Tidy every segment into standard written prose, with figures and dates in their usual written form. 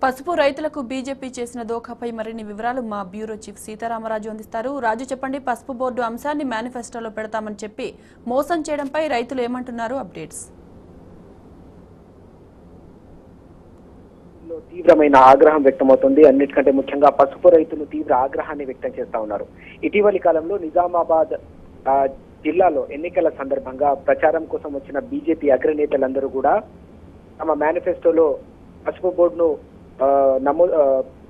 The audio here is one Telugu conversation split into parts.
పసుపు రైతులకు బీజేపీ చేసిన దోఖాపై మరిన్ని వివరాలు మా బ్యూరో చీఫ్ సీతారామరాజు అందిస్తారు. రాజు చెప్పండి, పసుపు బోర్డు అంశాన్ని మేనిఫెస్టోలో పెడతామని చెప్పి మోసం చేయడంపై రైతులు ఏమంటున్నారు? అప్డేట్స్. తీవ్రమైన ఆగ్రహం వ్యక్తమవుతుంది. అన్నిటికంటే ముఖ్యంగా పసుపు రైతులు తీవ్ర ఆగ్రహాన్ని వ్యక్తం చేస్తా ఉన్నారు. ఇటీవలి కాలంలో నిజామాబాద్ జిల్లాలో ఎన్నికల సందర్భంగా ప్రచారం కోసం వచ్చిన బీజేపీ అగ్రనేతలందరూ కూడా తమ మేనిఫెస్టోలో పసుపు బోర్డును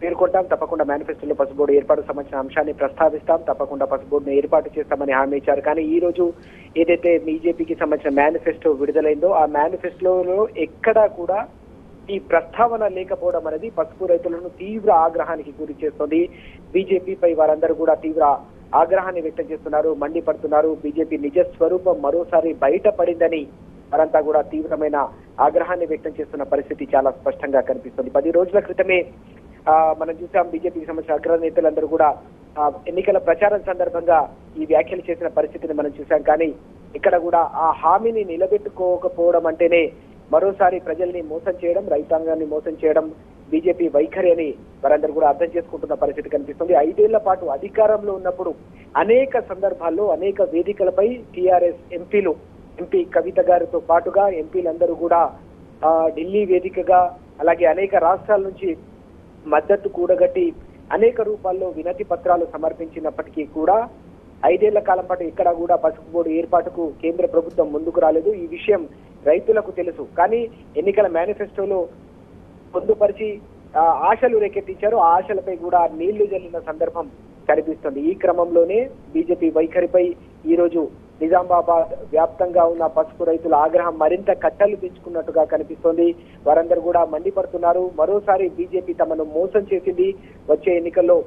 పేర్కొంటాం, తప్పకుండా మేనిఫెస్టోలో పసుపు బోర్డు ఏర్పాటుకు సంబంధించిన అంశాన్ని ప్రస్తావిస్తాం, తప్పకుండా పసుపు బోర్డును ఏర్పాటు చేస్తామని హామీ ఇచ్చారు. కానీ ఈ రోజు ఏదైతే బీజేపీకి సంబంధించిన మేనిఫెస్టో విడుదలైందో ఆ మేనిఫెస్టోలో ఎక్కడా కూడా ఈ ప్రస్తావన లేకపోవడం అనేది పసుపు రైతులను తీవ్ర ఆగ్రహానికి గురి చేస్తుంది. బీజేపీపై వారందరూ కూడా తీవ్ర ఆగ్రహాన్ని వ్యక్తం చేస్తున్నారు, మండిపడుతున్నారు. బీజేపీ నిజ స్వరూపం మరోసారి బయటపడిందని వారంతా కూడా తీవ్రమైన ఆగ్రహాన్ని వ్యక్తం చేస్తున్న పరిస్థితి చాలా స్పష్టంగా కనిపిస్తుంది. 10 రోజుల క్రితమే మనం చూసాం, బీజేపీకి సంబంధించిన అగ్రనేతలందరూ కూడా ఎన్నికల ప్రచారం సందర్భంగా ఈ వ్యాఖ్యలు చేసిన పరిస్థితిని మనం చూసాం. కానీ ఇక్కడ కూడా ఆ హామీని నిలబెట్టుకోకపోవడం అంటేనే మరోసారి ప్రజల్ని మోసం చేయడం, రైతాంగాన్ని మోసం చేయడం బీజేపీ వైఖరి అని వారందరూ కూడా అర్థం చేసుకుంటున్న పరిస్థితి కనిపిస్తుంది. 5 ఏళ్ల పాటు అధికారంలో ఉన్నప్పుడు అనేక సందర్భాల్లో అనేక వేదికలపై టీఆర్ఎస్ ఎంపీ కవిత గారితో పాటుగా ఎంపీలందరూ కూడా ఢిల్లీ వేదికగా అలాగే అనేక రాష్ట్రాల నుంచి మద్దతు కూడగట్టి అనేక రూపాల్లో వినతి పత్రాలు సమర్పించినప్పటికీ కూడా 5 ఏళ్ల కాలం పాటు ఇక్కడ కూడా పసుపు బోర్డు ఏర్పాటుకు కేంద్ర ప్రభుత్వం ముందుకు రాలేదు. ఈ విషయం రైతులకు తెలుసు. కానీ ఎన్నికల మేనిఫెస్టోలో పొందుపరిచి ఆశలు రేకెత్తించారు. ఆ ఆశలపై కూడా నీళ్లు జల్లిన సందర్భం కనిపిస్తుంది. ఈ క్రమంలోనే బీజేపీ వైఖరిపై ఈ రోజు నిజామాబాద్ వ్యాప్తంగా ఉన్న పసుపు రైతుల ఆగ్రహం మరింత కట్టలు పెంచుకున్నట్టుగా కనిపిస్తోంది. వారందరూ కూడా మండిపడుతున్నారు. మరోసారి బీజేపీ తమను మోసం చేసింది, వచ్చే ఎన్నికల్లో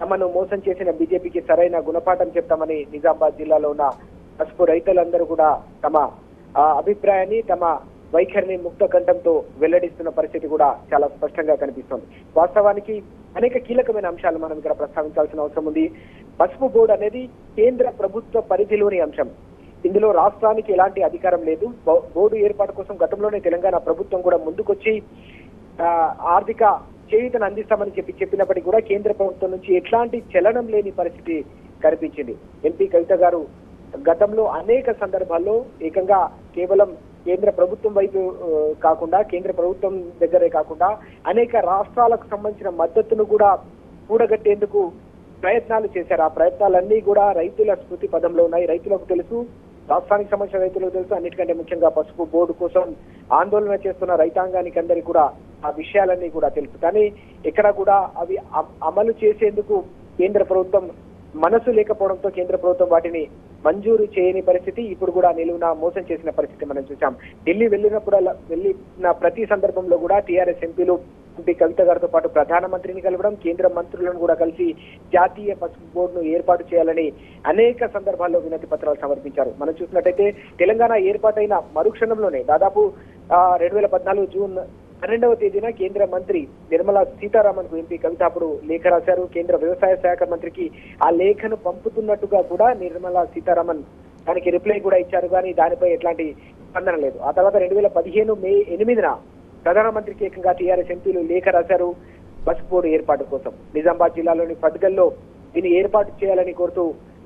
తమను మోసం చేసిన బీజేపీకి సరైన గుణపాఠం చెప్తామని నిజామాబాద్ జిల్లాలో ఉన్న పసుపు రైతులందరూ కూడా తమ అభిప్రాయాన్ని, తమ వైఖరిని ముక్త కంఠంతో వెల్లడిస్తున్న పరిస్థితి కూడా చాలా స్పష్టంగా కనిపిస్తోంది. వాస్తవానికి అనేక కీలకమైన అంశాలు మనం ఇక్కడ ప్రస్తావించాల్సిన అవసరం ఉంది. పసుపు బోర్డు అనేది కేంద్ర ప్రభుత్వ పరిధిలోని అంశం. ఇందులో రాష్ట్రానికి ఎలాంటి అధికారం లేదు. బోర్డు ఏర్పాటు కోసం గతంలోనే తెలంగాణ ప్రభుత్వం కూడా ముందుకొచ్చి ఆర్థిక చేయూతను అందిస్తామని చెప్పినప్పటికీ కూడా కేంద్ర ప్రభుత్వం నుంచి ఎట్లాంటి చలనం లేని పరిస్థితి కనిపించింది. ఎంపీ కవిత గారు గతంలో అనేక సందర్భాల్లో ఏకంగా కేవలం కేంద్ర ప్రభుత్వం వైపు కాకుండా, కేంద్ర ప్రభుత్వం దగ్గరే కాకుండా అనేక రాష్ట్రాలకు సంబంధించిన మద్దతును కూడా కూడగట్టేందుకు ప్రయత్నాలు చేశారు. ఆ ప్రయత్నాలన్నీ కూడా రైతుల స్మృతి పదంలో ఉన్నాయి. రైతులకు తెలుసు, రాష్ట్రానికి సంబంధించిన రైతులకు తెలుసు. అన్నిటికంటే ముఖ్యంగా పసుపు బోర్డు కోసం ఆందోళన చేస్తున్న రైతాంగానికి అందరికీ కూడా ఆ విషయాలన్నీ కూడా తెలుసు. కానీ ఎక్కడ కూడా అవి అమలు చేసేందుకు కేంద్ర ప్రభుత్వం మనసు లేకపోవడంతో కేంద్ర ప్రభుత్వం వాటిని మంజూరు చేయని పరిస్థితి, ఇప్పుడు కూడా నిలువున మోసం చేసిన పరిస్థితి మనం చూసాం. ఢిల్లీ వెళ్ళిన ప్రతి సందర్భంలో కూడా టీఆర్ఎస్ ఎంపీ కవిత గారితో పాటు ప్రధానమంత్రిని కలవడం, కేంద్ర మంత్రులను కూడా కలిసి జాతీయ పసుపు బోర్డును ఏర్పాటు చేయాలని అనేక సందర్భాల్లో వినతి పత్రాలు సమర్పించారు. మనం చూసినట్టయితే తెలంగాణ ఏర్పాటైన మరుక్షణంలోనే దాదాపు 2014 జూన్ 12వ తేదీన కేంద్ర మంత్రి నిర్మలా సీతారామన్ కు ఎంపీ కవిత అప్పుడు లేఖ రాశారు. కేంద్ర వ్యవసాయ శాఖ మంత్రికి ఆ లేఖను పంపుతున్నట్టుగా కూడా నిర్మలా సీతారామన్ దానికి రిప్లై కూడా ఇచ్చారు. కానీ దానిపై ఎట్లాంటి స్పందన లేదు. ఆ తర్వాత 2015 మే 8న ప్రధానమంత్రికి ఏకంగా టీఆర్ఎస్ ఎంపీలు లేఖ రాశారు పసుపు బోర్డు ఏర్పాటు కోసం. నిజామాబాద్ జిల్లాలోని ఫడ్గల్లో దీన్ని ఏర్పాటు చేయాలని కోరుతూ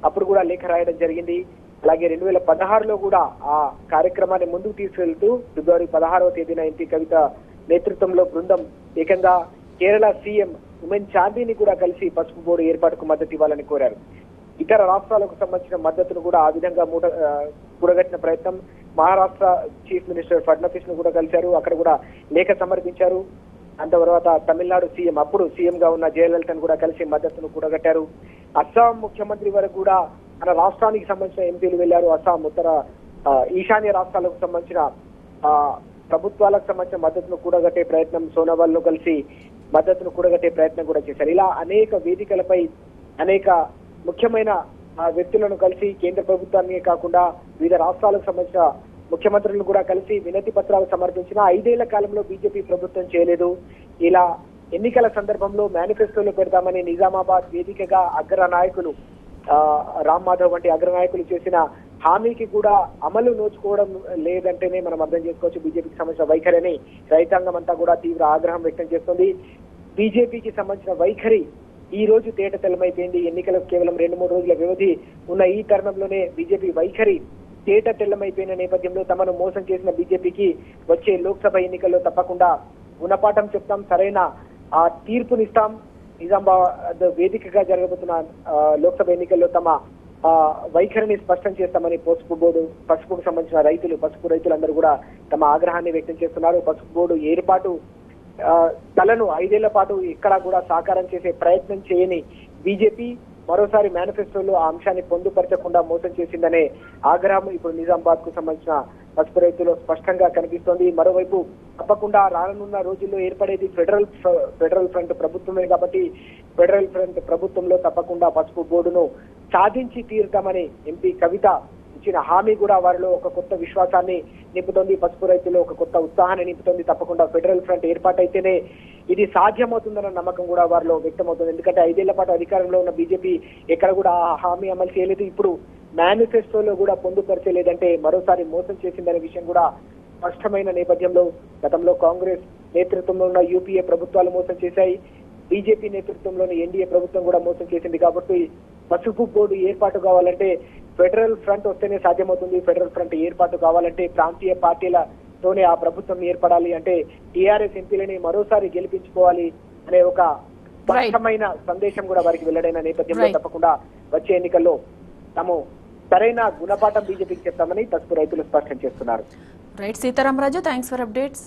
అప్పుడు కూడా లేఖ రాయడం జరిగింది. అలాగే 2016లో కూడా ఆ కార్యక్రమాన్ని ముందుకు తీసుకెళ్తూ ఫిబ్రవరి 16వ తేదీన ఎంపీ కవిత నేతృత్వంలో బృందం ఏకంగా కేరళ సీఎం ఉమెన్ చాందీని కూడా కలిసి పసుపు బోర్డు ఏర్పాటుకు మద్దతు ఇవ్వాలని కోరారు. ఇతర రాష్ట్రాలకు సంబంధించిన మద్దతును కూడా ఆ విధంగా కూడగట్టిన ప్రయత్నం. మహారాష్ట్ర చీఫ్ మినిస్టర్ ఫడ్నవీస్ ను కూడా కలిశారు, అక్కడ కూడా లేఖ సమర్పించారు. అంత తర్వాత తమిళనాడు సీఎం, అప్పుడు సీఎం గా ఉన్న జయలలితను కూడా కలిసి మద్దతును కూడగట్టారు. అస్సాం ముఖ్యమంత్రి వరకు కూడా మన రాష్ట్రానికి సంబంధించిన ఎంపీలు వెళ్లారు. అస్సాం, ఉత్తర ఈశాన్య రాష్ట్రాలకు సంబంధించిన ప్రభుత్వాలకు సంబంధించిన మద్దతును కూడగట్టే ప్రయత్నం, సోనోవాల్ ను కలిసి మద్దతును కూడగట్టే ప్రయత్నం కూడా చేశారు. ఇలా అనేక వేదికలపై అనేక ముఖ్యమైన వ్యక్తులను కలిసి కేంద్ర ప్రభుత్వాన్ని కాకుండా వివిధ రాష్ట్రాలకు సంబంధించిన ముఖ్యమంత్రులను కూడా కలిసి వినతి పత్రాలు సమర్పించిన 5 ఏళ్ల కాలంలో బీజేపీ ప్రభుత్వం చేయలేదు. ఇలా ఎన్నికల సందర్భంలో మేనిఫెస్టోలో పెడతామని నిజామాబాద్ వేదికగా అగ్ర నాయకులు రామ్ మాధవ్ వంటి అగ్రనాయకులు చేసిన హామీకి కూడా అమలు నోచుకోవడం లేదంటేనే మనం అర్థం చేసుకోవచ్చు బీజేపీకి సంబంధించిన వైఖరి అని రైతాంగం అంతా కూడా తీవ్ర ఆగ్రహం వ్యక్తం చేస్తుంది. బీజేపీకి సంబంధించిన వైఖరి ఈ రోజు తేట తెల్లమైపోయింది. ఎన్నికలకు కేవలం 2-3 రోజుల వ్యవధి ఉన్న ఈ తరుణంలోనే బీజేపీ వైఖరి తేట తెల్లమైపోయిన నేపథ్యంలో తమను మోసం చేసిన బీజేపీకి వచ్చే లోక్సభ ఎన్నికల్లో తప్పకుండా గుణపాఠం చెప్తాం, సరైన ఆ తీర్పునిస్తాం. నిజామాబాద్ వేదికగా జరగబోతున్న లోక్సభ ఎన్నికల్లో తమ వైఖరిని స్పష్టం చేస్తామని పసుపుకు సంబంధించిన పసుపు రైతులందరూ కూడా తమ ఆగ్రహాన్ని వ్యక్తం చేస్తున్నారు. పసుపు బోర్డు ఏర్పాటు కలను 5 ఏళ్ల పాటు ఎక్కడా కూడా సాకారం చేసే ప్రయత్నం చేయని బీజేపీ మరోసారి మేనిఫెస్టోలో ఆ అంశాన్ని పొందుపరచకుండా మోసం చేసిందనే ఆగ్రహం ఇప్పుడు నిజామాబాద్ కు సంబంధించిన పసుపు రైతులు స్పష్టంగా కనిపిస్తోంది. మరోవైపు తప్పకుండా రానున్న రోజుల్లో ఏర్పడేది ఫెడరల్ ఫ్రంట్ ప్రభుత్వమే కాబట్టి ఫెడరల్ ఫ్రంట్ ప్రభుత్వంలో తప్పకుండా పసుపు బోర్డును సాధించి తీరుతామని ఎంపీ కవిత ఇచ్చిన హామీ కూడా వారిలో ఒక కొత్త విశ్వాసాన్ని నింపుతోంది. పసుపు రైతుల్లో ఒక కొత్త ఉత్సాహాన్ని నింపుతోంది. తప్పకుండా ఫెడరల్ ఫ్రంట్ ఏర్పాటైతేనే ఇది సాధ్యమవుతుందన్న నమ్మకం కూడా వారిలో వ్యక్తమవుతుంది. ఎందుకంటే 5 ఏళ్ల పాటు అధికారంలో ఉన్న బీజేపీ ఎక్కడ కూడా ఆ హామీ అమలు చేయలేదు. ఇప్పుడు మేనిఫెస్టోలో కూడా పొందుపరచలేదంటే మరోసారి మోసం చేసిందనే విషయం కూడా స్పష్టమైన నేపథ్యంలో గతంలో కాంగ్రెస్ నేతృత్వంలో ఉన్న యూపీఏ ప్రభుత్వాలు మోసం చేశాయి. బీజేపీ నేతృత్వంలోని ఎన్డీఏ ప్రభుత్వం కూడా మోసం చేసింది. కాబట్టి పసుపు బోర్డు ఏర్పాటు కావాలంటే ఫెడరల్ ఫ్రంట్ వస్తేనే సాధ్యమవుతుంది. ఫెడరల్ ఫ్రంట్ ఏర్పాటు కావాలంటే ప్రాంతీయ పార్టీలతోనే ఆ ప్రభుత్వం ఏర్పడాలి, అంటే టీఆర్ఎస్ ఎంపీలని మరోసారి గెలిపించుకోవాలి అనే ఒక స్పష్టమైన సందేశం కూడా వారికి వెల్లడైన నేపథ్యంలో తప్పకుండా వచ్చే ఎన్నికల్లో తాము సరైన గుణపాఠం బీజేపీకి చెప్తామని పసుపు రైతులు స్పష్టం చేస్తున్నారు. Right Sitaramaraju, thanks for updates.